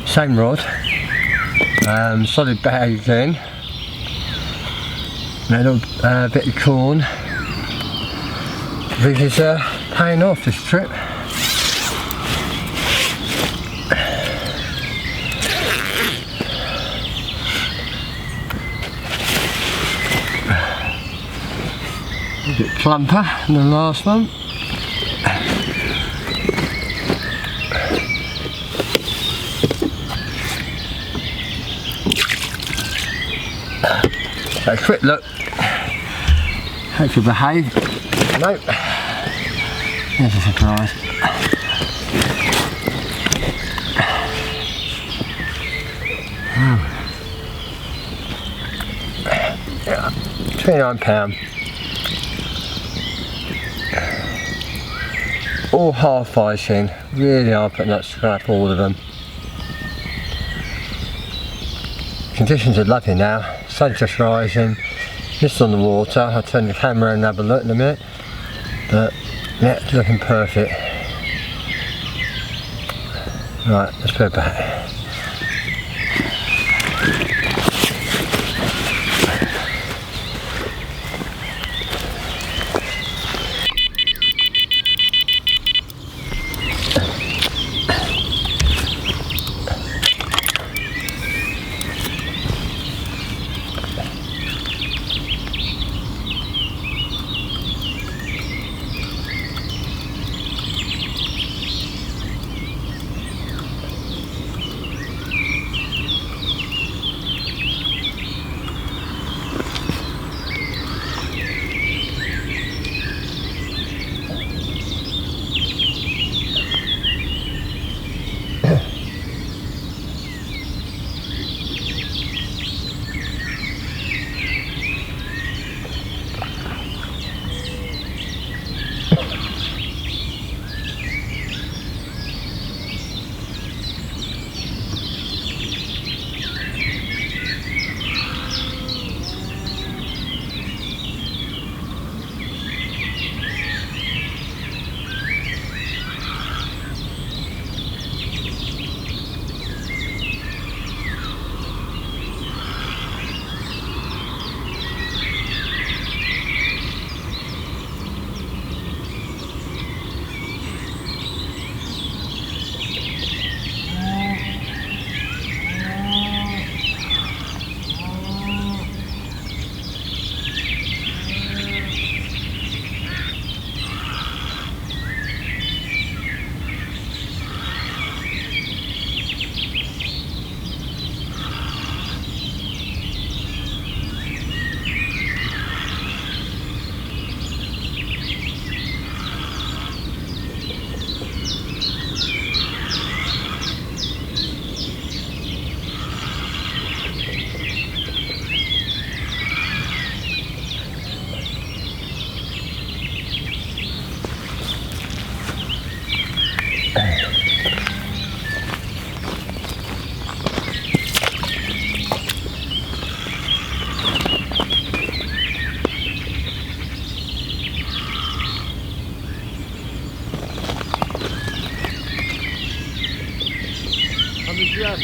same rod, solid bag again, a little bit of corn. This is paying off this trip. A bit plumper than the last one. A quick look. Hope you behave. Nope. There's a surprise. Yeah, £29. All half icing. Really are putting that scrap, all of them. Conditions are lovely now. Sun's just rising, mist on the water. I'll turn the camera and have a look in a minute, but yeah, it's looking perfect. Right, let's put it back.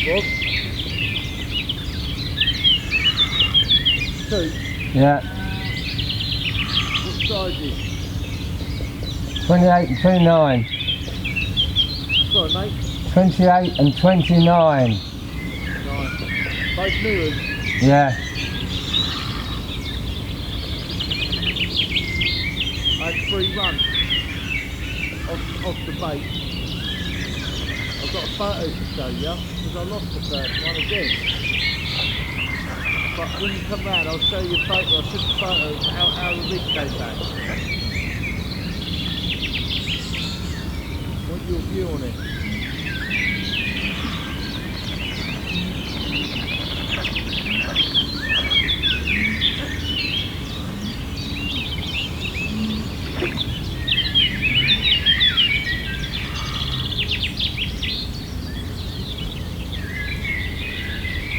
Rob. 2. Yeah. What sizes? 28 and 29. Sorry mate. 28 and 29. Nice. Both mirrors. Yeah. I had 3 runs off the bait. I've got a photo to show you because I lost the first one again. But when you come round I'll show you a photo. I took a photo of how the rig came back. What's your view on it?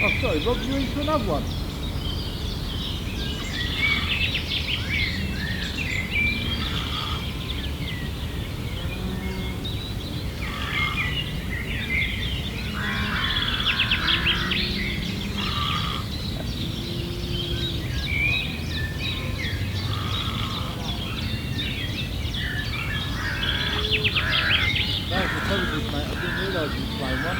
Oh sorry Rob, you into another one? That was apologies mate, I didn't realise you were playing one.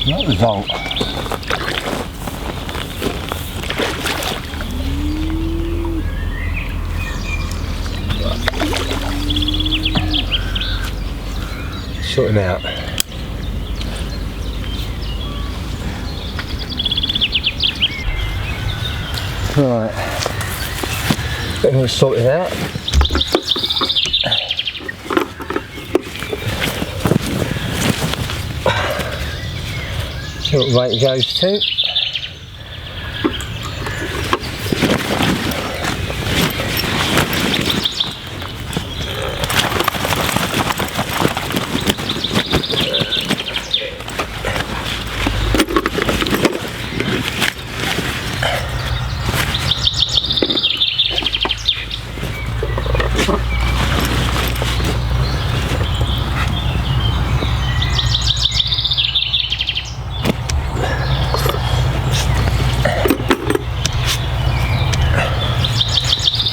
Not result. Sort him out. Right. I'm going to sort it out. See what weight it goes to.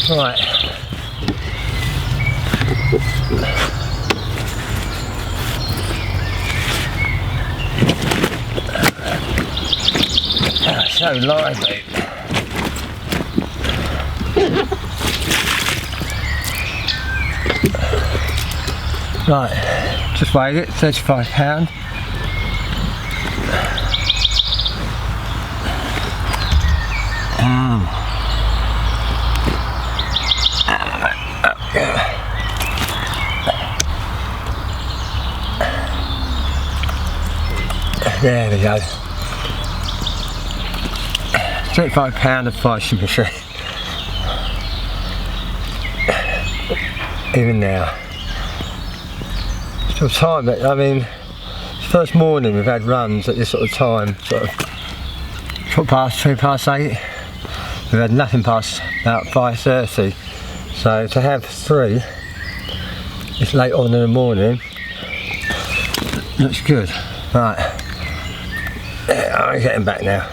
Right. Oh, so lively. Right, just weighed it, £35. There we go. £35 of fishing machine. Even now. Still time it. I mean, it's the first morning we've had runs at this sort of time, sort of 2:08. We've had nothing past about 5:30. So to have 3, it's late on in the morning. Looks good. Right. I'm getting back now.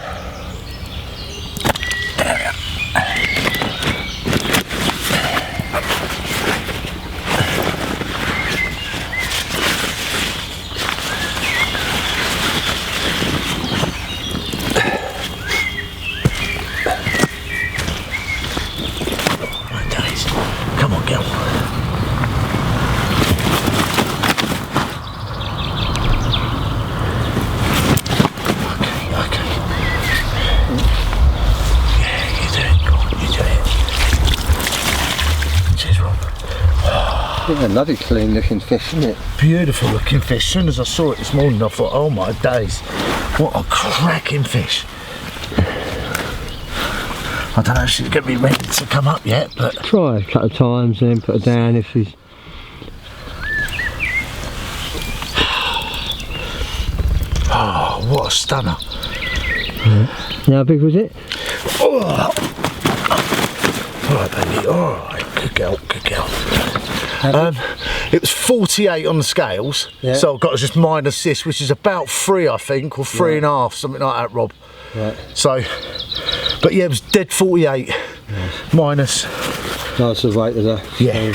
Right, Days. Come on, girl. Yeah, another clean looking fish, isn't it? Beautiful looking fish. As soon as I saw it this morning I thought, oh my days, what a cracking fish. I don't know if she's going to be ready to come up yet, but... Try a couple of times and then put her down if she's... Oh, what a stunner. Yeah. How big was it? Oh. Alright baby, alright, good girl, good girl. It was 48 on the scales, yeah. So I've got to just minus this, which is about 3 I think, or 3.5, something like that, Rob. Right. So, but yeah, it was dead 48, minus. Nice of weight of that. Yeah.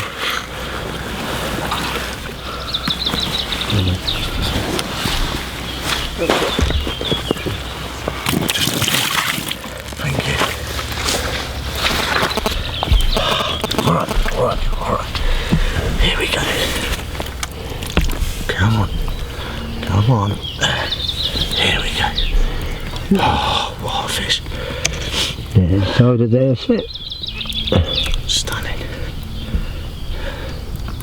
Thank you. Alright, alright, alright. Here we go. Come on. Come on. Here we go. Oh, what a fish. Yeah, so did there, that's it. Stunning.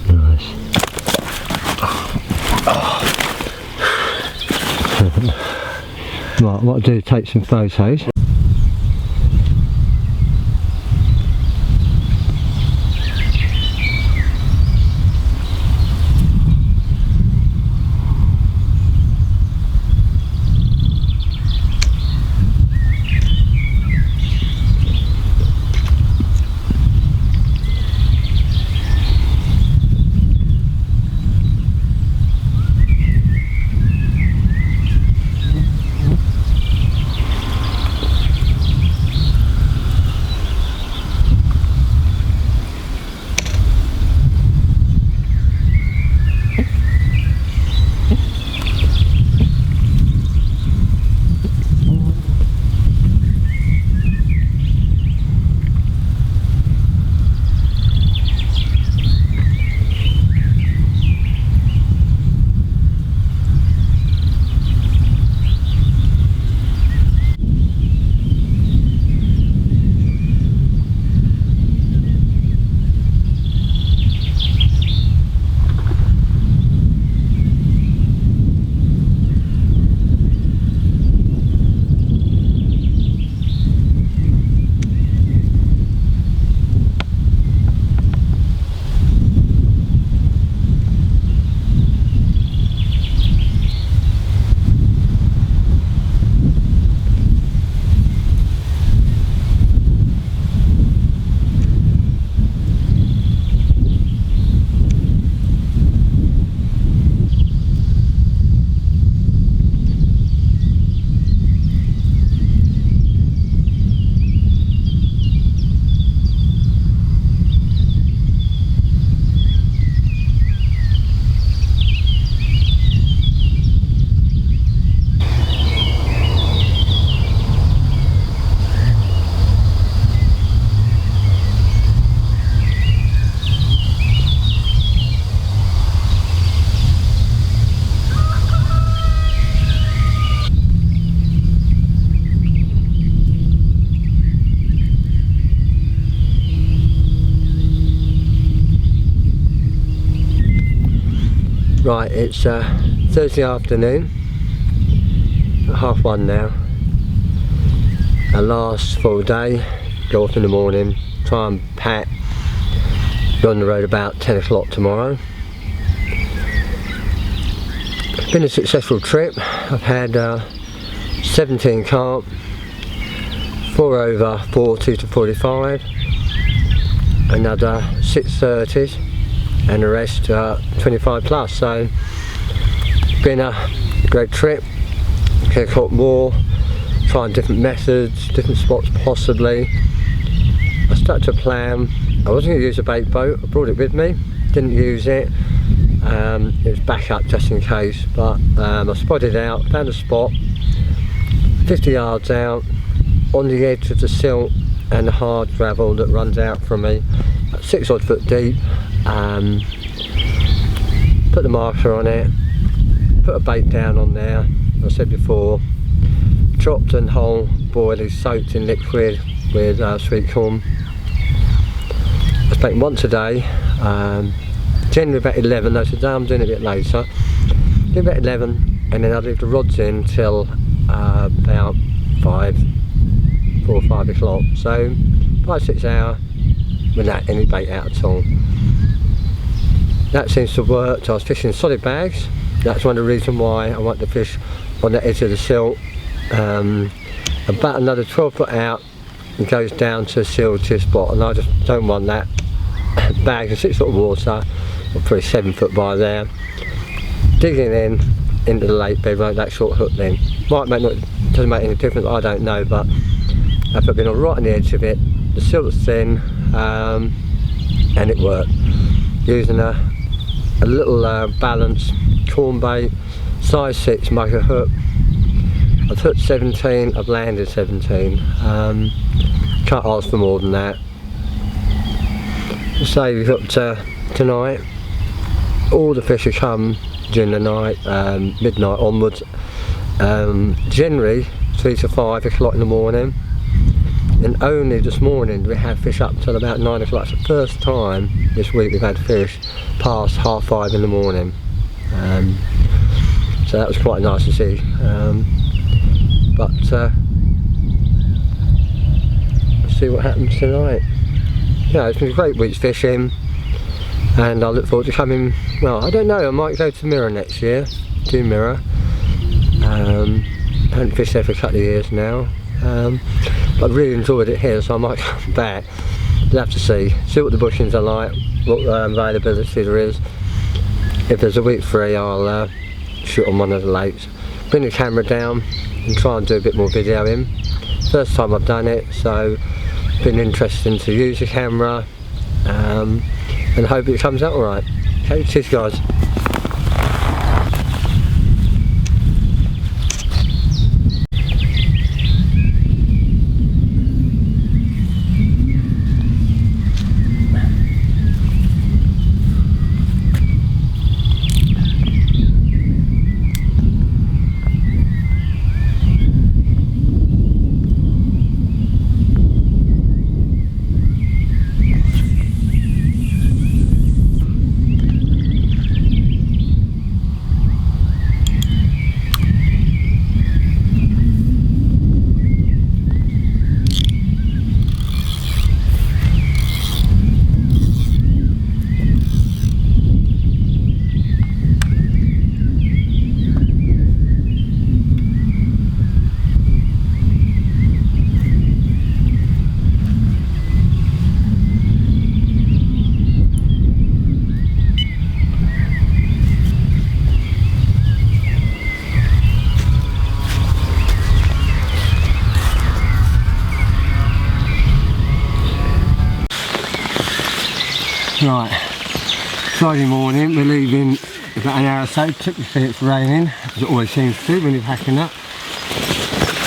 Nice. Right, what I'll do is take some photos. Right, it's Thursday afternoon, 1:30 now. Our last full day, go off in the morning, try and pack, be on the road about 10 o'clock tomorrow. It's been a successful trip. I've had 17 carp, 4 over 40 to 45, another 630s, and the rest 25 plus. So been a great trip. Could have caught more, trying different methods, different spots possibly. I stuck to a plan. I wasn't going to use a bait boat. I brought it with me, didn't use it. It was back up just in case, but I spotted out, found a spot 50 yards out on the edge of the silt and the hard gravel that runs out from me, 6 odd foot deep. Put the marker on it, put a bait down on there, as I said before, chopped and whole boilies soaked in liquid with sweet corn. I was baiting once a day, generally about 11, though today I'm doing it a bit later. Do about 11, and then I leave the rods in till about 4 or 5 o'clock. So 5-6 hours without any bait out at all. That seems to work. I was fishing solid bags. That's one of the reasons why I want to fish on the edge of the silt. About another 12 foot out, it goes down to a silty spot, and I just don't want that bag in 6 foot of water, or probably 7 foot by there, digging in into the lake bed like that short hook then. Might make doesn't make any difference, I don't know, but I've been right on the edge of it, the silt's thin, and it worked. Using a little balanced corn bait, size 6 mugger hook. I've hooked 17, I've landed 17. Can't ask for more than that. So we've got tonight. All the fish have come during the night, midnight onwards. Generally 3 to 5 o'clock in the morning. And only this morning we had fish up till about 9 o'clock. It's the first time this week we've had fish past 5:30 in the morning. So that was quite nice to see. But let's see what happens tonight. Yeah, it's been a great week's fishing, and I look forward to coming. Well, I don't know, I might go to Meadow next year, do Meadow. I haven't fished there for a couple of years now. But I've really enjoyed it here, so I might come back. We'll have to see what the bushings are like, what availability there is. If there's a week free, I'll shoot on one of the lakes, bring the camera down and try and do a bit more videoing. First time I've done it, so it's been interesting to use the camera, and hope it comes out alright. Okay, cheers guys. Right, Friday morning, we're leaving about an hour or so. Typically it's raining, as it always seems to when you're packing up.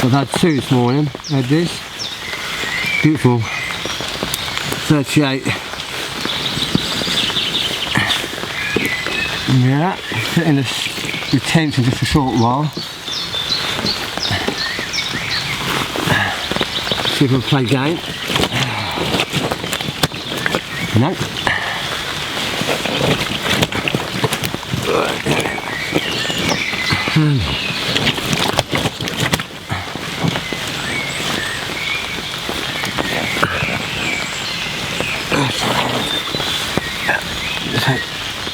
I've had 2 this morning. I had this beautiful 38. Yeah, sit in the tent for just a short while. See if we'll play game. No.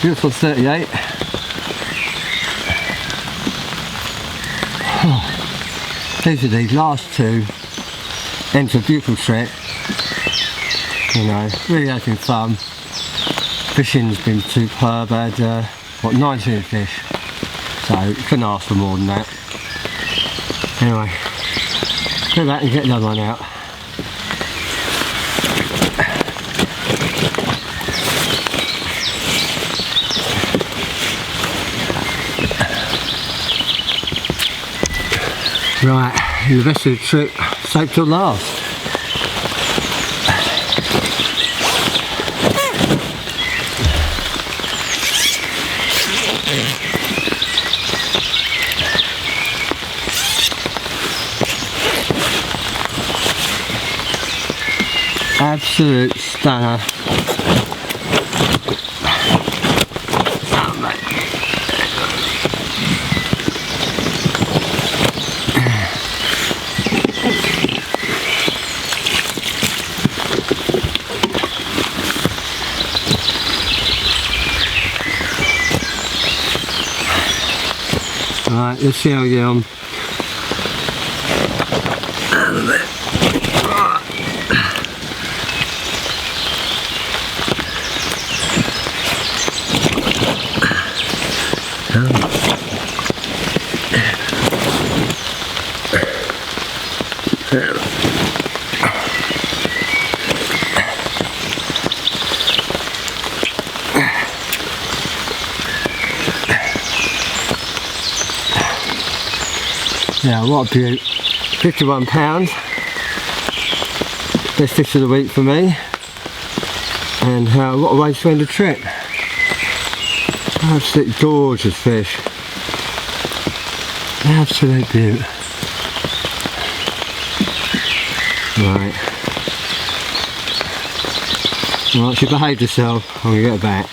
Beautiful 38. These last two into a beautiful trip. You know, really having fun. Fishing's been superb. I had 19 fish, so couldn't ask for more than that. Anyway, go back and get the other one out. Right, the rest of the trip saved till last. Absolute stunner. Right, let's see how we get on. Yeah, what a beaut. £51. Best fish of the week for me. And what a way to end the trip. Absolutely gorgeous fish. Absolute beaut. Right. Right, she behaved herself. I'm going to get her back.